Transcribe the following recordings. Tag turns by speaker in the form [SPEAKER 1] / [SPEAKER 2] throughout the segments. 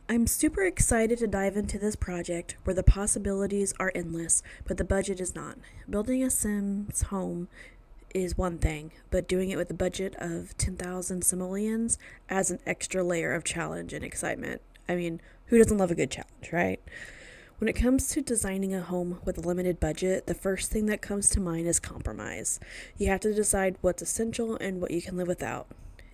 [SPEAKER 1] I'm super excited to dive into this project where the possibilities are endless, but the budget is not. Building a Sims home is one thing, but doing it with a budget of 10,000 simoleons adds an extra layer of challenge and excitement. I mean, who doesn't love a good challenge, right? When it comes to designing a home with a limited budget, the first thing that comes to mind is compromise. You have to decide what's essential and what you can live without.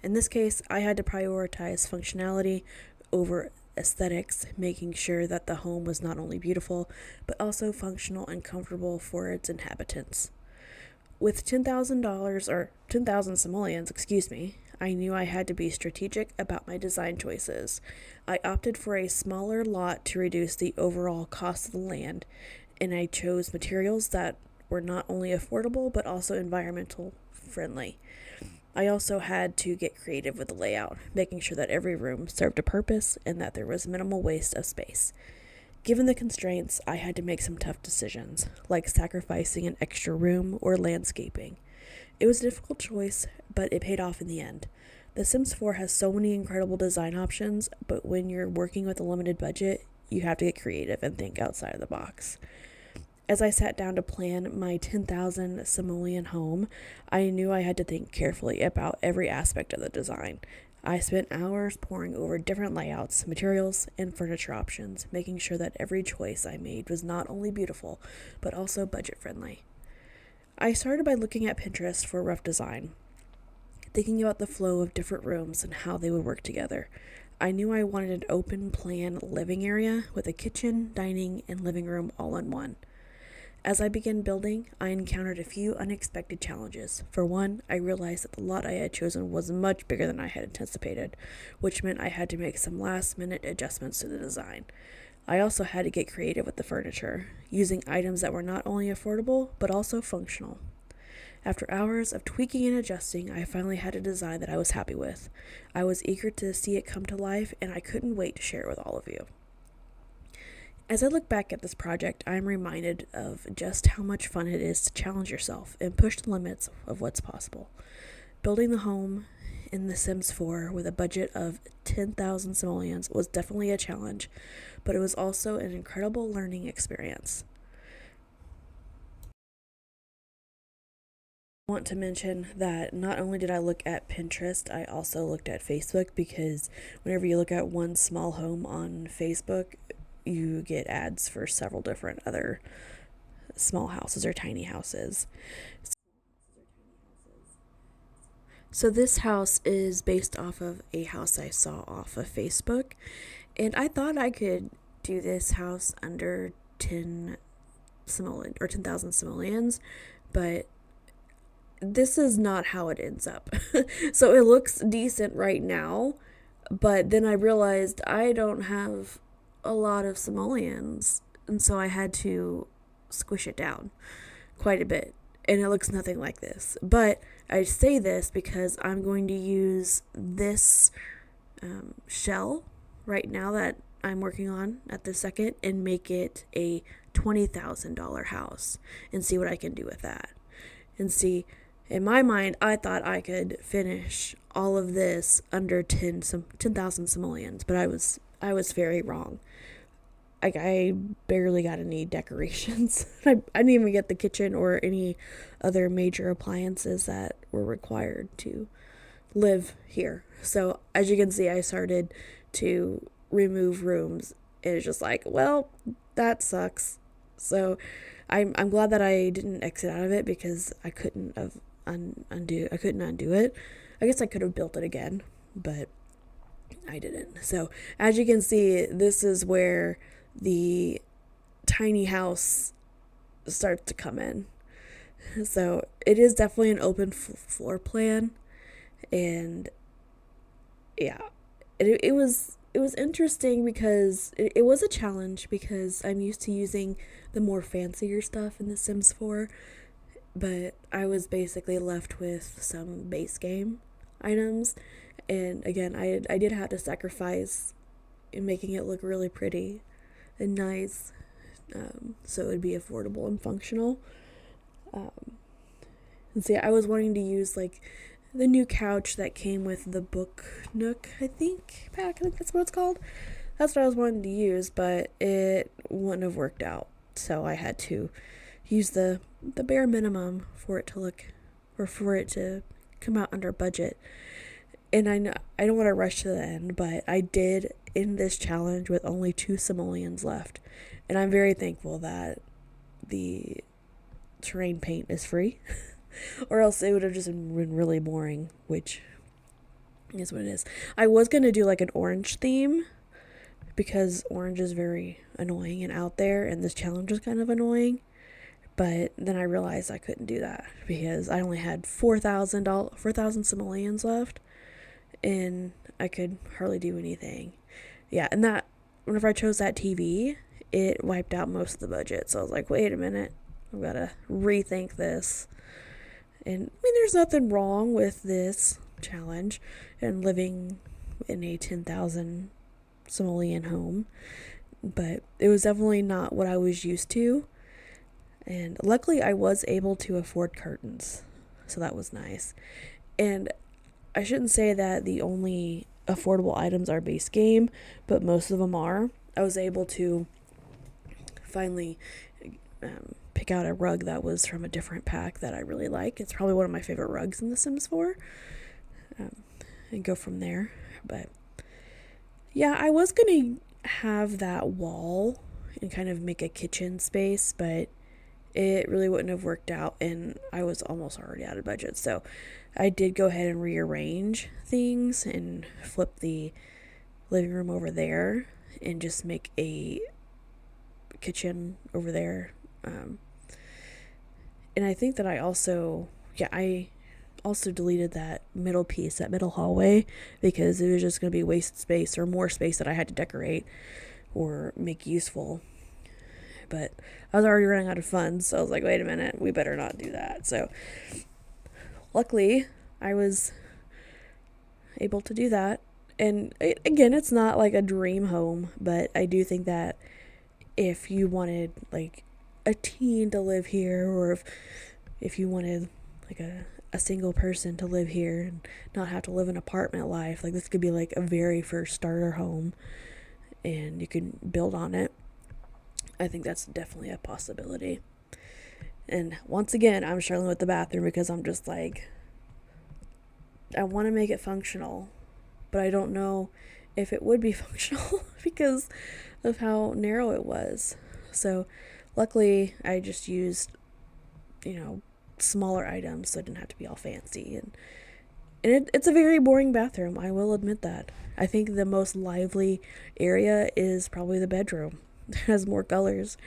[SPEAKER 1] In this case, I had to prioritize functionality over aesthetics, making sure that the home was not only beautiful, but also functional and comfortable for its inhabitants. With $10,000 or 10,000 simoleons, excuse me, I knew I had to be strategic about my design choices. I opted for a smaller lot to reduce the overall cost of the land, and I chose materials that were not only affordable but also environmental friendly. I also had to get creative with the layout, making sure that every room served a purpose and that there was minimal waste of space. Given the constraints, I had to make some tough decisions, like sacrificing an extra room or landscaping. It was a difficult choice, but it paid off in the end. The Sims 4 has so many incredible design options, but when you're working with a limited budget, you have to get creative and think outside of the box. As I sat down to plan my 10,000 simoleon home, I knew I had to think carefully about every aspect of the design. I spent hours poring over different layouts, materials, and furniture options, making sure that every choice I made was not only beautiful, but also budget friendly. I started by looking at Pinterest for a rough design, thinking about the flow of different rooms and how they would work together. I knew I wanted an open plan living area with a kitchen, dining, and living room all in one. As I began building, I encountered a few unexpected challenges. For one, I realized that the lot I had chosen was much bigger than I had anticipated, which meant I had to make some last minute adjustments to the design. I also had to get creative with the furniture, using items that were not only affordable but also functional. After hours of tweaking and adjusting, I finally had a design that I was happy with. I was eager to see it come to life, and I couldn't wait to share it with all of you. As I look back at this project, I am reminded of just how much fun it is to challenge yourself and push the limits of what's possible. Building the home in The Sims 4 with a budget of 10,000 simoleons was definitely a challenge, but it was also an incredible learning experience. I want to mention that not only did I look at Pinterest, I also looked at Facebook because whenever you look at one small home on Facebook, you get ads for several different other small houses or tiny houses. So this house is based off of a house I saw off of Facebook, and I thought I could do this house under 10 simoleon or 10,000 simoleons, but this is not how it ends up. So it looks decent right now, but then I realized I don't have a lot of simoleons, and so I had to squish it down quite a bit, and it looks nothing like this. But I say this because I'm going to use this shell right now that I'm working on at the second and make it a $20,000 house and see what I can do with that. And see, in my mind, I thought I could finish all of this under 10,000 simoleons, but I was very wrong. I barely got any decorations. I didn't even get the kitchen or any other major appliances that were required to live here. So as you can see, I started to remove rooms. And it's just like, well, that sucks. So I'm glad that I didn't exit out of it because I couldn't have I couldn't undo it. I guess I could have built it again, but I didn't. So as you can see, this is where the tiny house starts to come in. So it is definitely an open floor plan, and yeah, it was interesting because it was a challenge because I'm used to using the more fancier stuff in The Sims 4, but I was basically left with some base game items, and again, I did have to sacrifice in making it look really pretty and nice, so it would be affordable and functional. Um, and see, I was wanting to use like the new couch that came with the book nook. I think that's what it's called. that's what I was wanting to use, but it wouldn't have worked out. So I had to use the bare minimum for it to look, or for it to come out under budget. And I know I don't want to rush to the end, but I did end this challenge with only 2 simoleons left. And I'm very thankful that the terrain paint is free, or else it would have just been really boring, which is what it is. I was going to do like an orange theme because orange is very annoying and out there, and this challenge was kind of annoying. But then I realized I couldn't do that because I only had 4,000 simoleons left, and I could hardly do anything. Yeah, and that whenever I chose that TV, it wiped out most of the budget. So I was like, wait a minute, I've got to rethink this. And I mean, there's nothing wrong with this challenge and living in a 10,000 simoleon home, but it was definitely not what I was used to. And luckily, I was able to afford curtains, so that was nice. And I shouldn't say that the only affordable items are base game, but most of them are. I was able to finally pick out a rug that was from a different pack that I really like. It's probably one of my favorite rugs in The Sims 4, and go from there. But yeah, I was going to have that wall and kind of make a kitchen space, but it really wouldn't have worked out, and I was almost already out of budget. So I did go ahead and rearrange things and flip the living room over there and just make a kitchen over there. And I think that I also deleted that middle piece, that middle hallway, because it was just going to be wasted space or more space that I had to decorate or make useful. But I was already running out of funds, so I was like, wait a minute, we better not do that. So luckily, I was able to do that. And again, it's not like a dream home, but I do think that if you wanted like a teen to live here, or if you wanted like a single person to live here and not have to live an apartment life, like this could be like a very first starter home, and you can build on it. I think that's definitely a possibility. And once again, I'm struggling with the bathroom because I'm just like, I want to make it functional, but I don't know if it would be functional because of how narrow it was. So luckily I just used, smaller items, so it didn't have to be all fancy. And it's a very boring bathroom, I will admit that. I think the most lively area is probably the bedroom. It has more colors.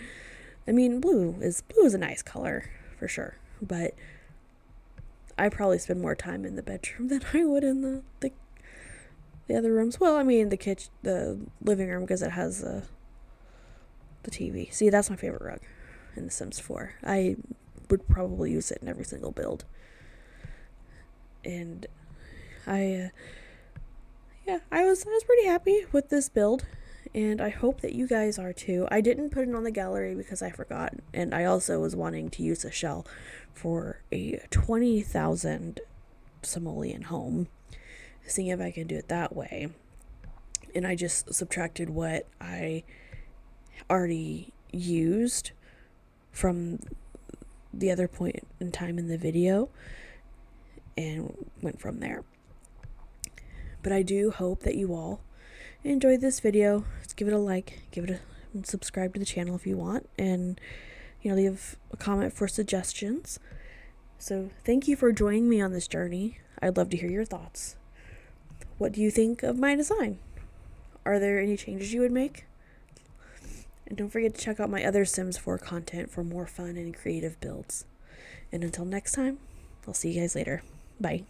[SPEAKER 1] I mean, blue is a nice color for sure, but I probably spend more time in the bedroom than I would in the other rooms. Well, I mean the living room, because it has the TV. See, that's my favorite rug in The Sims 4. I would probably use it in every single build. And I was pretty happy with this build, and I hope that you guys are too. I didn't put it on the gallery because I forgot, and I also was wanting to use a shell for a 20,000 simoleon home, seeing if I can do it that way. And I just subtracted what I already used from the other point in time in the video and went from there. But I do hope that you all enjoyed this video. Just give it a like, and subscribe to the channel if you want, and leave a comment for suggestions. So thank you for joining me on this journey. I'd love to hear your thoughts. What do you think of my design? Are there any changes you would make? And don't forget to check out my other Sims 4 content for more fun and creative builds. And until next time, I'll see you guys later. Bye.